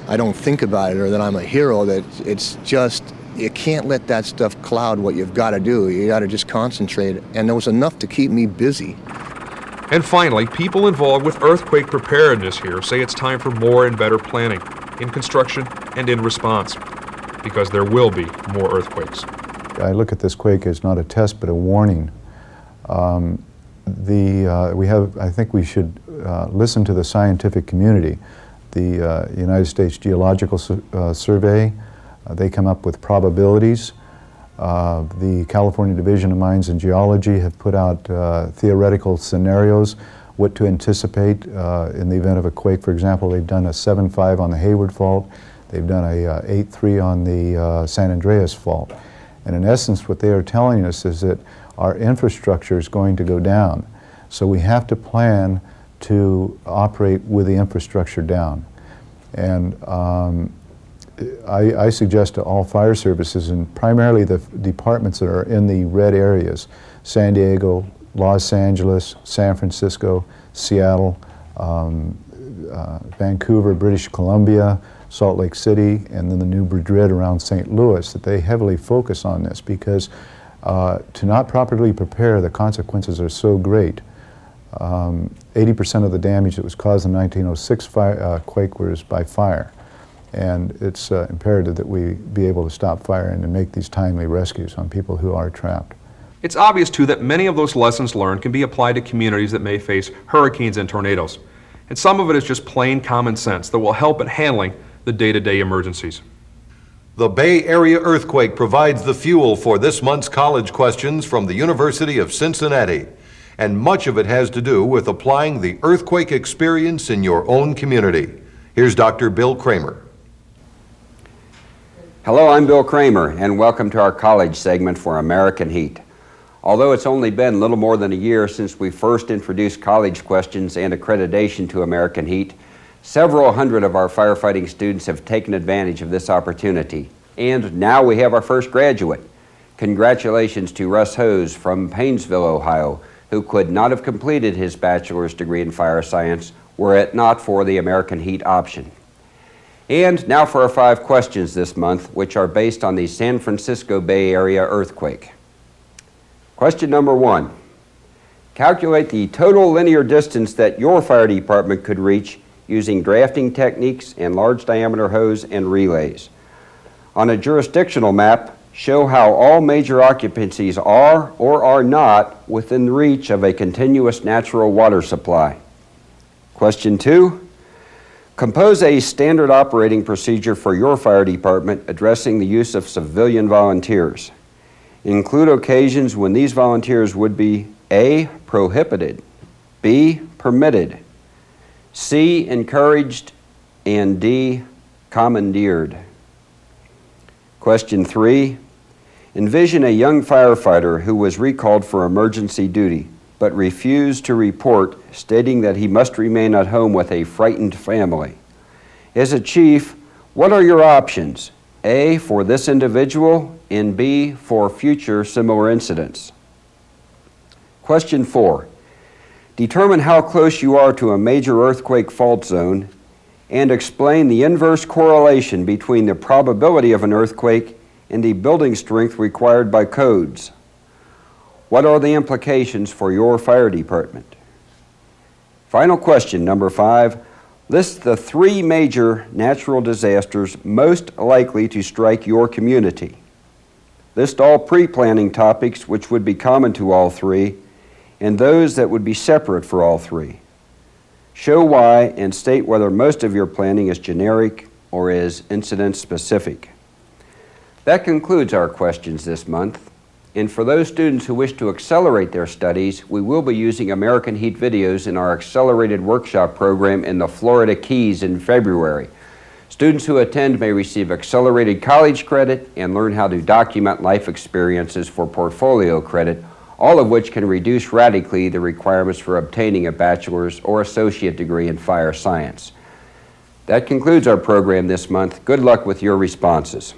I don't think about it or that I'm a hero. That it's just, you can't let that stuff cloud what you've got to do. You got to just concentrate. And there was enough to keep me busy. And finally, people involved with earthquake preparedness here say it's time for more and better planning in construction and in response, because there will be more earthquakes. I look at this quake as not a test but a warning. I think we should listen to the scientific community. The United States Geological Survey, they come up with probabilities. The California Division of Mines and Geology have put out theoretical scenarios, what to anticipate in the event of a quake. For example, they've done a 7.5 on the Hayward Fault. They've done a 8.3 on the San Andreas Fault. And in essence, what they are telling us is that our infrastructure is going to go down. So we have to plan to operate with the infrastructure down. And I suggest to all fire services, and primarily the departments that are in the red areas, San Diego, Los Angeles, San Francisco, Seattle, Vancouver, British Columbia, Salt Lake City, and then the New Madrid around St. Louis, that they heavily focus on this, because to not properly prepare, the consequences are so great. 80% of the damage that was caused in the 1906 quake was by fire. And it's imperative that we be able to stop fire and to make these timely rescues on people who are trapped. It's obvious, too, that many of those lessons learned can be applied to communities that may face hurricanes and tornadoes. And some of it is just plain common sense that will help in handling the day-to-day emergencies. The Bay Area earthquake provides the fuel for this month's college questions from the University of Cincinnati. And much of it has to do with applying the earthquake experience in your own community. Here's Dr. Bill Kramer. Hello, I'm Bill Kramer, and welcome to our college segment for American Heat. Although it's only been little more than a year since we first introduced college questions and accreditation to American Heat, several hundred of our firefighting students have taken advantage of this opportunity. And now we have our first graduate. Congratulations to Russ Hose from Painesville, Ohio, who could not have completed his bachelor's degree in fire science were it not for the American Heat option. And now for our 5 questions this month, which are based on the San Francisco Bay Area earthquake. Question number 1. Calculate the total linear distance that your fire department could reach using drafting techniques and large diameter hose and relays. On a jurisdictional map, show how all major occupancies are or are not within reach of a continuous natural water supply. Question 2. Compose a standard operating procedure for your fire department addressing the use of civilian volunteers. Include occasions when these volunteers would be A, prohibited, B, permitted, C, encouraged, and D, commandeered. Question 3. Envision a young firefighter who was recalled for emergency duty but refused to report, stating that he must remain at home with a frightened family. As a chief, what are your options? A, for this individual, and B, for future similar incidents. Question 4. Determine how close you are to a major earthquake fault zone and explain the inverse correlation between the probability of an earthquake and the building strength required by codes. What are the implications for your fire department? Final question, number 5. List the 3 major natural disasters most likely to strike your community. List all pre-planning topics which would be common to all 3 and those that would be separate for all 3. Show why and state whether most of your planning is generic or is incident specific. That concludes our questions this month. And for those students who wish to accelerate their studies, we will be using American Heat videos in our accelerated workshop program in the Florida Keys in February. Students who attend may receive accelerated college credit and learn how to document life experiences for portfolio credit, all of which can reduce radically the requirements for obtaining a bachelor's or associate degree in fire science. That concludes our program this month. Good luck with your responses.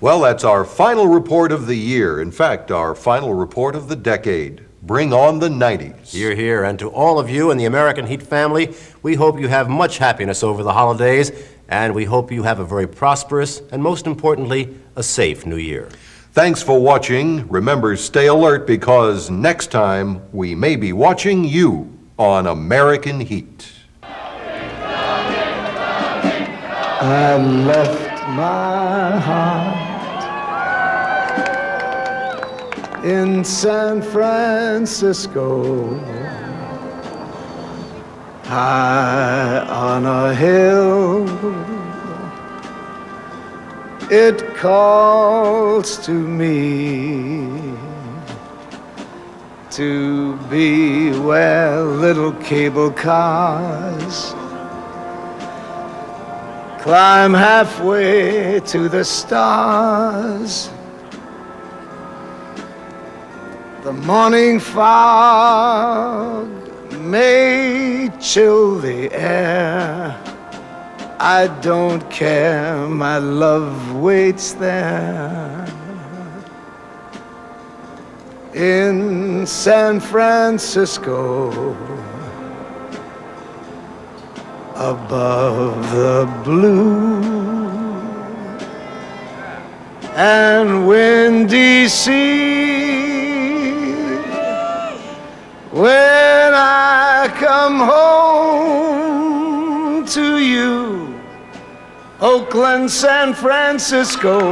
Well, that's our final report of the year. In fact, our final report of the decade. Bring on the 90s. Hear, hear. And to all of you in the American Heat family, we hope you have much happiness over the holidays, and we hope you have a very prosperous and, most importantly, a safe new year. Thanks for watching. Remember, stay alert because next time we may be watching you on American Heat. I left my heart in San Francisco, high on a hill. It calls to me to be where little cable cars climb halfway to the stars. The morning fog may chill the air. I don't care, my love waits there. In San Francisco, above the blue and windy sea. When I come home to you, Oakland, San Francisco,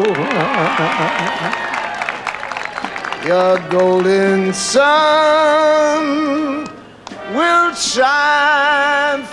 your golden sun will shine